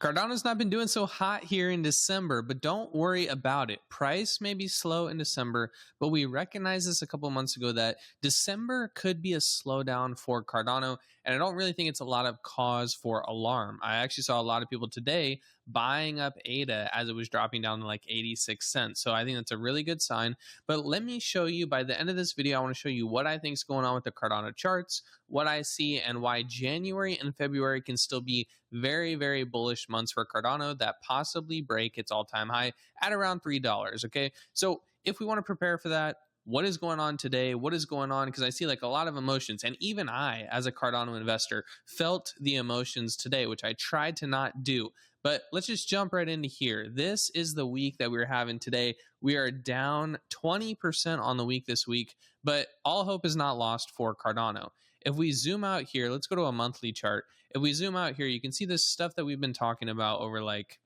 Cardano's not been doing so hot here in December, but don't worry about it. Price may be slow in December, but we recognized this a couple months ago that December could be a slowdown for Cardano, and I don't really think it's a lot of cause for alarm. I actually saw a lot of people today buying up ADA as it was dropping down to like 86 cents. So I think that's a really good sign. But let me show you, by the end of this video, I want to show you what I think is going on with the Cardano charts, what I see, and why January and February can still be very, very bullish months for Cardano that possibly break its all-time high at around $3. Okay, so if we want to prepare for that, what is going on today? What is going on? Because I see like a lot of emotions, and even I, as a Cardano investor, felt the emotions today, which I tried to not do. But let's just jump right into here. This is the week that we're having today. We are down 20% on the week this week, but all hope is not lost for Cardano. If we zoom out here, let's go to a monthly chart. If we zoom out here, you can see this stuff that we've been talking about over like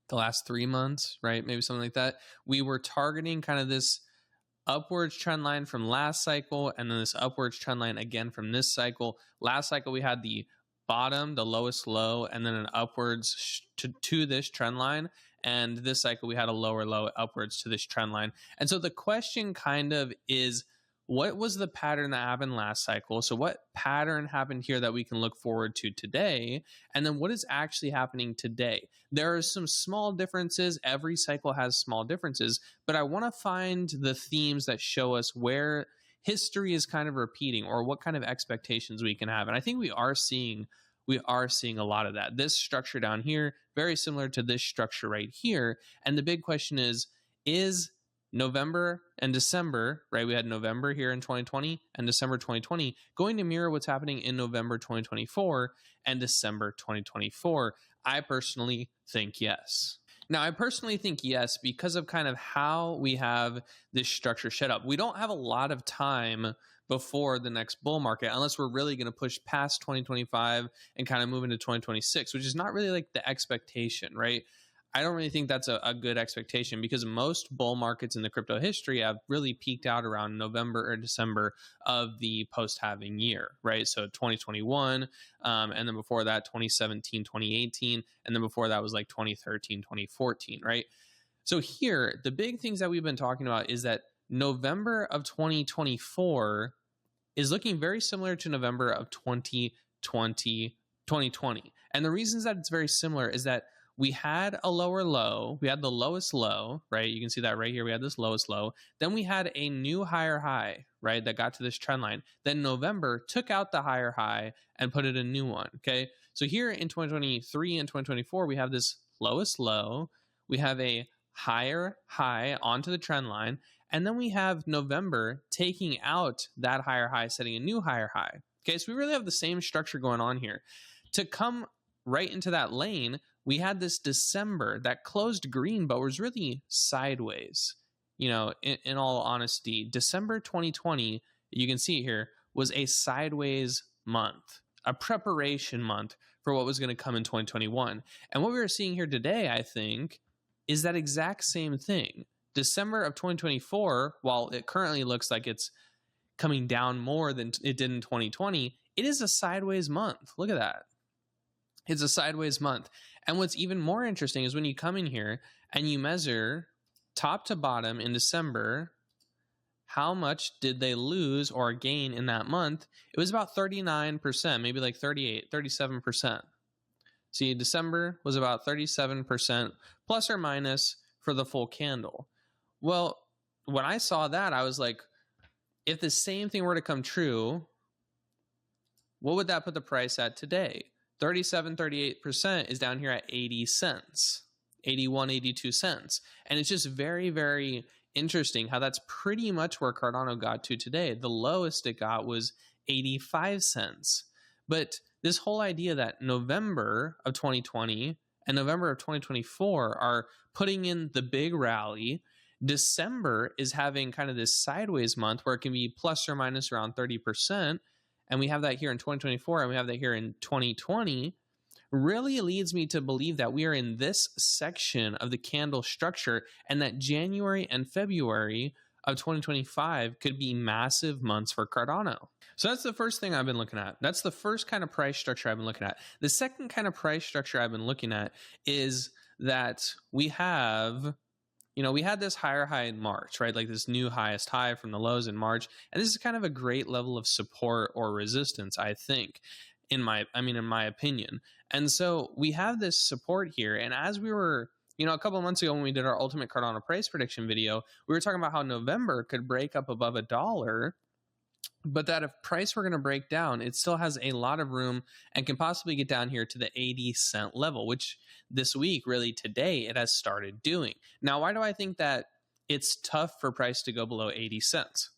the last 3 months, right? Maybe something like that. We were targeting kind of this upwards trend line from last cycle, and then this upwards trend line again from this cycle. Last cycle, we had the bottom, the lowest low, and then an upwards to this trend line. And this cycle, we had a lower low upwards to this trend line. And so the question kind of is, what was the pattern that happened last cycle? So what pattern happened here that we can look forward to today? And then what is actually happening today? There are some small differences. Every cycle has small differences, but I want to find the themes that show us where history is kind of repeating or what kind of expectations we can have. And I think we are seeing a lot of that. This structure down here, very similar to this structure right here. And the big question is November and December, right? We had November here in 2020 and December 2020 going to mirror what's happening in November 2024 and December 2024? I personally think yes. Now, I personally think yes because of kind of how we have this structure set up. We don't have a lot of time before the next bull market unless we're really going to push past 2025 and kind of move into 2026, which is not really like the expectation, right? I don't really think that's a good expectation because most bull markets in the crypto history have really peaked out around November or December of the post-halving year, right? So 2021, and then before that, 2017, 2018, and then before that was like 2013, 2014, right? So here, the big things that we've been talking about is that November of 2024 is looking very similar to November of 2020. And the reasons that it's very similar is that we had a lower low. We had the lowest low, right? You can see that right here. We had this lowest low. Then we had a new higher high, right? That got to this trend line. Then November took out the higher high and put it a new one, okay? So here in 2023 and 2024, we have this lowest low. We have a higher high onto the trend line. And then we have November taking out that higher high, setting a new higher high. Okay, so we really have the same structure going on here. To come right into that lane, we had this December that closed green, but was really sideways. You know, in all honesty, December 2020, you can see here, was a sideways month, a preparation month for what was going to come in 2021. And what we are seeing here today, I think, is that exact same thing. December of 2024, while it currently looks like it's coming down more than it did in 2020, it is a sideways month. Look at that. It's a sideways month. And what's even more interesting is when you come in here and you measure top to bottom in December, how much did they lose or gain in that month? It was about 39%, maybe like 38, 37%. See, December was about 37% plus or minus for the full candle. Well, when I saw that, I was like, if the same thing were to come true, what would that put the price at today? 37, 38% is down here at 80 cents, 81, 82 cents. And it's just very, very interesting how that's pretty much where Cardano got to today. The lowest it got was 85 cents. But this whole idea that November of 2020 and November of 2024 are putting in the big rally, December is having kind of this sideways month where it can be plus or minus around 30%. And we have that here in 2024 and we have that here in 2020, really leads me to believe that we are in this section of the candle structure and that January and February of 2025 could be massive months for Cardano. So that's the first thing I've been looking at. That's the first kind of price structure I've been looking at. The second kind of price structure I've been looking at is that we have, we had this higher high in March, right? Like this new highest high from the lows in March. And this is kind of a great level of support or resistance, I think, in my opinion. And so we have this support here. And as we were, a couple of months ago when we did our ultimate Cardano price prediction video, we were talking about how November could break up above $1, but that if price were going to break down, it still has a lot of room and can possibly get down here to the 80-cent level, which this week, really today, it has started doing. Now, why do I think that it's tough for price to go below 80 cents?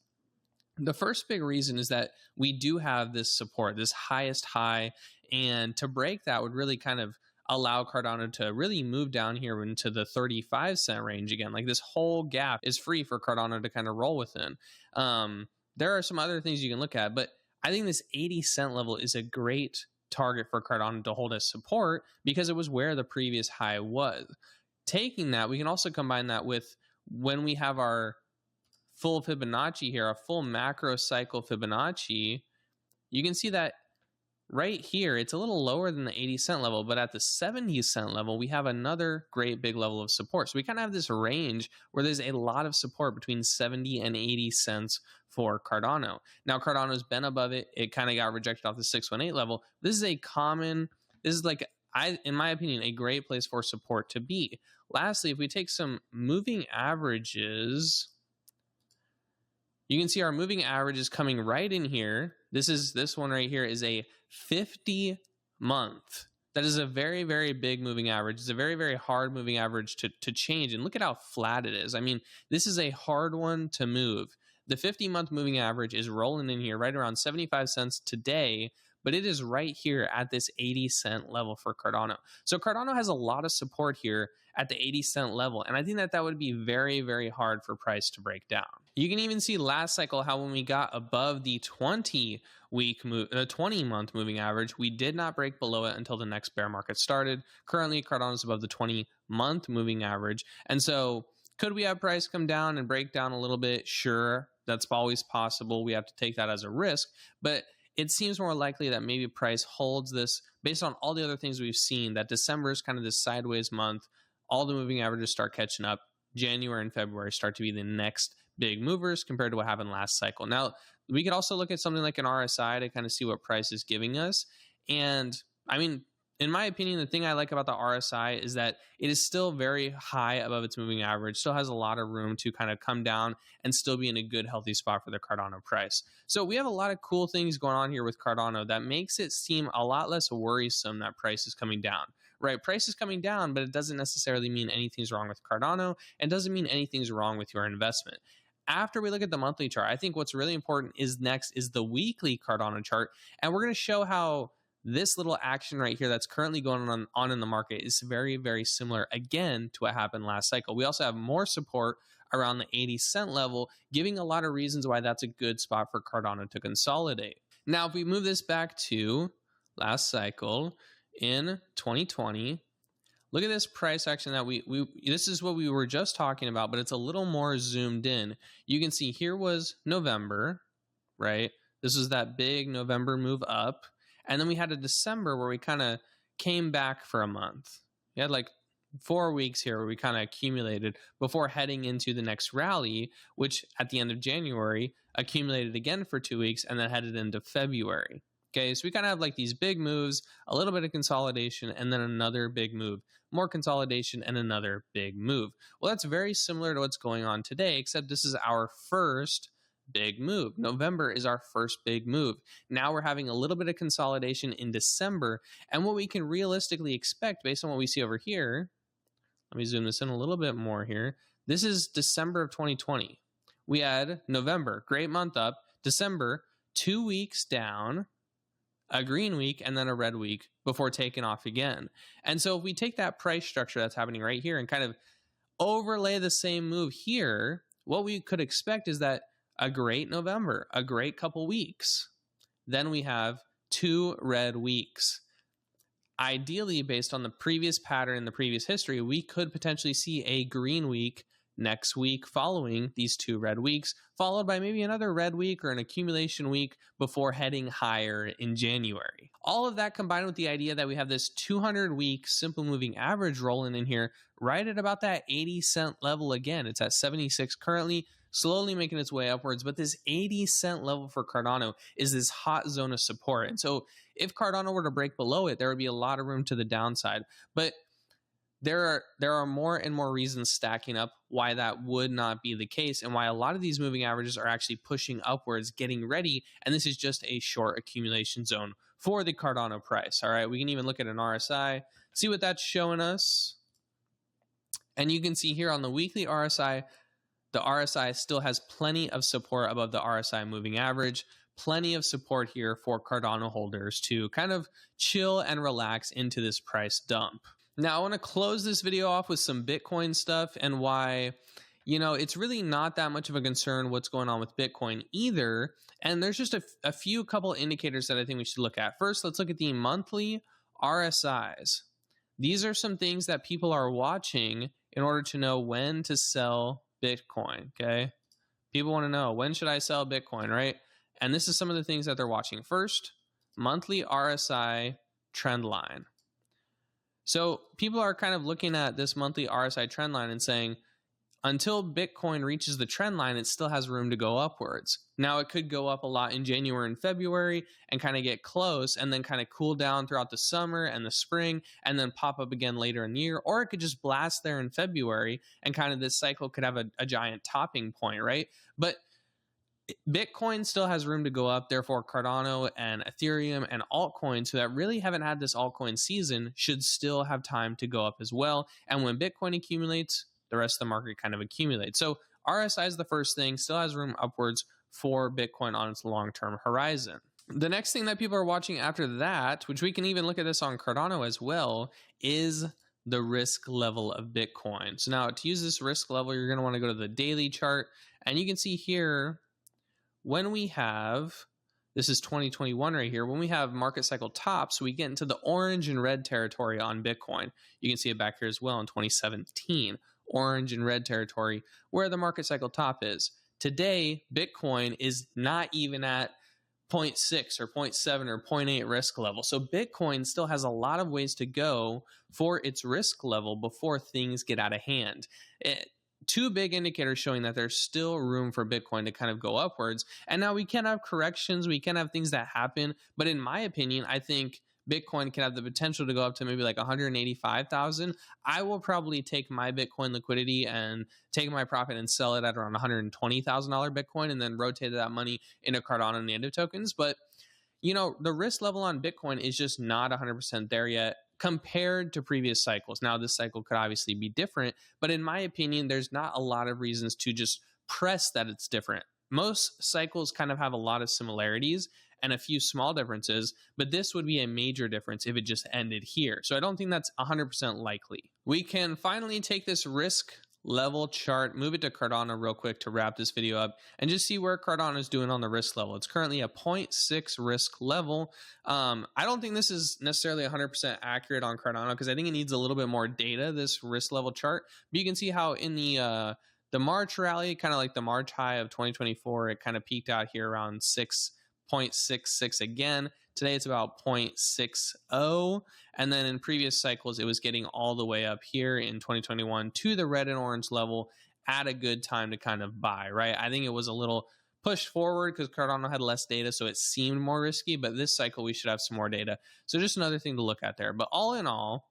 The first big reason is that we do have this support, this highest high, and to break that would really kind of allow Cardano to really move down here into the 35-cent range again. Like this whole gap is free for Cardano to kind of roll within. There are some other things you can look at, but I think this 80-cent level is a great target for Cardano to hold as support because it was where the previous high was. Taking that, we can also combine that with when we have our full Fibonacci here, a full macro cycle Fibonacci, you can see that right here, it's a little lower than the 80-cent level, but at the 70-cent level, we have another great big level of support. So we kind of have this range where there's a lot of support between 70 and 80 cents for Cardano. Now, Cardano's been above it. It kind of got rejected off the 618 level. This is like, in my opinion, a great place for support to be. Lastly, if we take some moving averages, you can see our moving average is coming right in here. This one right here is a 50-month. That is a very, very big moving average. It's a very, very hard moving average to change. And look at how flat it is. I mean, this is a hard one to move. The 50-month moving average is rolling in here right around 75 cents today, but it is right here at this 80-cent level for Cardano. So Cardano has a lot of support here at the 80-cent level, and I think that would be very, very hard for price to break down. You can even see last cycle how when we got above the 20-month moving average, we did not break below it until the next bear market started. Currently, Cardano is above the 20-month moving average, and so could we have price come down and break down a little bit? Sure, that's always possible. We have to take that as a risk, but it seems more likely that maybe price holds this based on all the other things we've seen, that December is kind of this sideways month. All the moving averages start catching up. January and February start to be the next big movers compared to what happened last cycle. Now, we could also look at something like an RSI to kind of see what price is giving us. And I mean, in my opinion, the thing I like about the RSI is that it is still very high above its moving average, still has a lot of room to kind of come down and still be in a good, healthy spot for the Cardano price. So we have a lot of cool things going on here with Cardano that makes it seem a lot less worrisome that price is coming down. Right, price is coming down, but it doesn't necessarily mean anything's wrong with Cardano and doesn't mean anything's wrong with your investment. After we look at the monthly chart, I think what's really important is next is the weekly Cardano chart, and we're going to show how this little action right here that's currently going on in the market is very, very similar again to what happened last cycle. We also have more support around the 80-cent level, giving a lot of reasons why that's a good spot for Cardano to consolidate. Now, if we move this back to last cycle in 2020, look at this price action that this is what we were just talking about, but it's a little more zoomed in. You can see here was November, right? This was that big November move up. And then we had a December where we kind of came back for a month. We had like 4 weeks here where we kind of accumulated before heading into the next rally, which at the end of January accumulated again for 2 weeks and then headed into February. Okay, so we kind of have like these big moves, a little bit of consolidation, and then another big move, more consolidation, and another big move. Well, that's very similar to what's going on today, except this is our first big move. November is our first big move. Now we're having a little bit of consolidation in December, and what we can realistically expect based on what we see over here, let me zoom this in a little bit more here. This is December of 2020. We had November, great month up, December, 2 weeks down, a green week, and then a red week before taking off again. And so if we take that price structure that's happening right here and kind of overlay the same move here, what we could expect is that a great November, a great couple weeks. Then we have 2 red weeks. Ideally, based on the previous pattern in the previous history, we could potentially see a green week next week following these 2 red weeks, followed by maybe another red week or an accumulation week before heading higher in January. All of that combined with the idea that we have this 200-week simple moving average rolling in here right at about that 80-cent level again. It's at 76 currently, slowly making its way upwards, but this 80-cent level for Cardano is this hot zone of support. And so if Cardano were to break below it, there would be a lot of room to the downside. But there are more and more reasons stacking up why that would not be the case, and why a lot of these moving averages are actually pushing upwards, getting ready, and this is just a short accumulation zone for the Cardano price. All right, we can even look at an RSI, see what that's showing us. And you can see here on the weekly RSI, the RSI still has plenty of support above the RSI moving average. Plenty of support here for Cardano holders to kind of chill and relax into this price dump. Now, I want to close this video off with some Bitcoin stuff and why, it's really not that much of a concern what's going on with Bitcoin either. And there's just a few couple indicators that I think we should look at. First, let's look at the monthly RSIs. These are some things that people are watching in order to know when to sell Bitcoin, okay? People want to know, when should I sell Bitcoin, right? And this is some of the things that they're watching. First, monthly RSI trend line. So people are kind of looking at this monthly RSI trend line and saying, until Bitcoin reaches the trend line, it still has room to go upwards. Now, it could go up a lot in January and February and kind of get close and then kind of cool down throughout the summer and the spring and then pop up again later in the year. Or it could just blast there in February and kind of this cycle could have a giant topping point, right? But Bitcoin still has room to go up. Therefore, Cardano and Ethereum and altcoins that really haven't had this altcoin season should still have time to go up as well. And when Bitcoin accumulates, the rest of the market kind of accumulates. So RSI is the first thing, still has room upwards for Bitcoin on its long-term horizon. The next thing that people are watching after that, which we can even look at this on Cardano as well, is the risk level of Bitcoin. So now to use this risk level, you're going to want to go to the daily chart, and you can see here, when we have, this is 2021 right here, when we have market cycle tops, we get into the orange and red territory on Bitcoin. You can see it back here as well in 2017, orange and red territory where the market cycle top is. Today, Bitcoin is not even at 0.6 or 0.7 or 0.8 risk level. So Bitcoin still has a lot of ways to go for its risk level before things get out of hand. Two big indicators showing that there's still room for Bitcoin to kind of go upwards. And now we can have corrections, we can have things that happen, but in my opinion, I think Bitcoin can have the potential to go up to maybe like 185,000. I will probably take my Bitcoin liquidity and take my profit and sell it at around $120,000 Bitcoin and then rotate that money into Cardano native tokens. But the risk level on Bitcoin is just not 100% there yet compared to previous cycles. Now, this cycle could obviously be different, but in my opinion, there's not a lot of reasons to just press that it's different. Most cycles kind of have a lot of similarities and a few small differences, but this would be a major difference if it just ended here. So I don't think that's 100% likely. We can finally take this risk level chart, move it to Cardano real quick to wrap this video up and just see where Cardano is doing on the risk level. It's currently a 0.6 risk level. I don't think this is necessarily 100% accurate on Cardano because I think it needs a little bit more data, this risk level chart. But you can see how in the March rally, kind of like the March high of 2024, it kind of peaked out here around 6.66 again. Today it's about 0.60. And then in previous cycles, it was getting all the way up here in 2021 to the red and orange level at a good time to kind of buy, right? I think it was a little pushed forward because Cardano had less data, so it seemed more risky. But this cycle, we should have some more data. So just another thing to look at there. But all in all,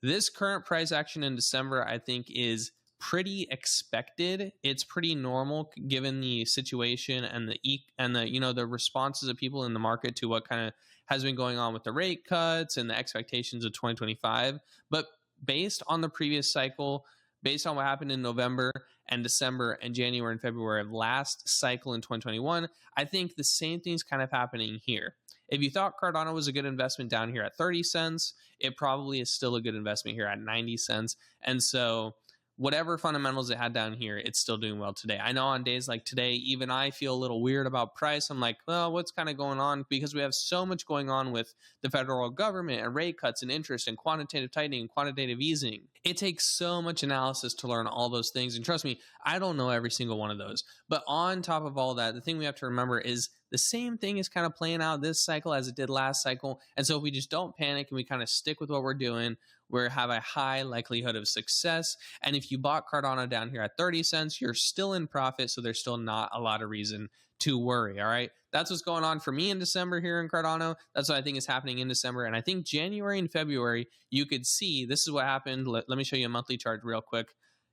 this current price action in December, I think, is pretty expected. It's pretty normal given the situation and the responses of people in the market to what kind of has been going on with the rate cuts and the expectations of 2025. But based on the previous cycle, based on what happened in November and December and January and February of last cycle in 2021, I think the same thing's kind of happening here. If you thought Cardano was a good investment down here at 30 cents, it probably is still a good investment here at 90 cents. And so whatever fundamentals it had down here, it's still doing well today. I know on days like today, even I feel a little weird about price. I'm like, well, what's kind of going on? Because we have so much going on with the federal government and rate cuts and interest and quantitative tightening and quantitative easing. It takes so much analysis to learn all those things. And trust me, I don't know every single one of those. But on top of all that, the thing we have to remember is the same thing is kind of playing out this cycle as it did last cycle. And so if we just don't panic and we kind of stick with what we're doing, we have a high likelihood of success. And if you bought Cardano down here at 30 cents, you're still in profit. So there's still not a lot of reason to worry. All right. That's what's going on for me in December here in Cardano. That's what I think is happening in December. And I think January and February, you could see this is what happened. Let me show you a monthly chart real quick.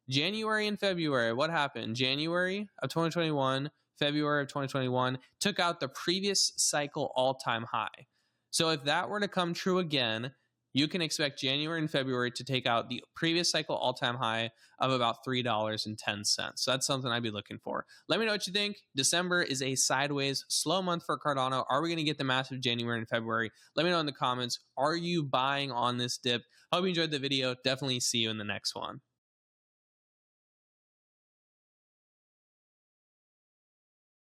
January and February, what happened? January of 2021, February of 2021 took out the previous cycle all-time high. So if that were to come true again, you can expect January and February to take out the previous cycle all-time high of about $3.10. So that's something I'd be looking for. Let me know what you think. December is a sideways, slow month for Cardano. Are we going to get the massive January and February? Let me know in the comments. Are you buying on this dip? Hope you enjoyed the video. Definitely see you in the next one.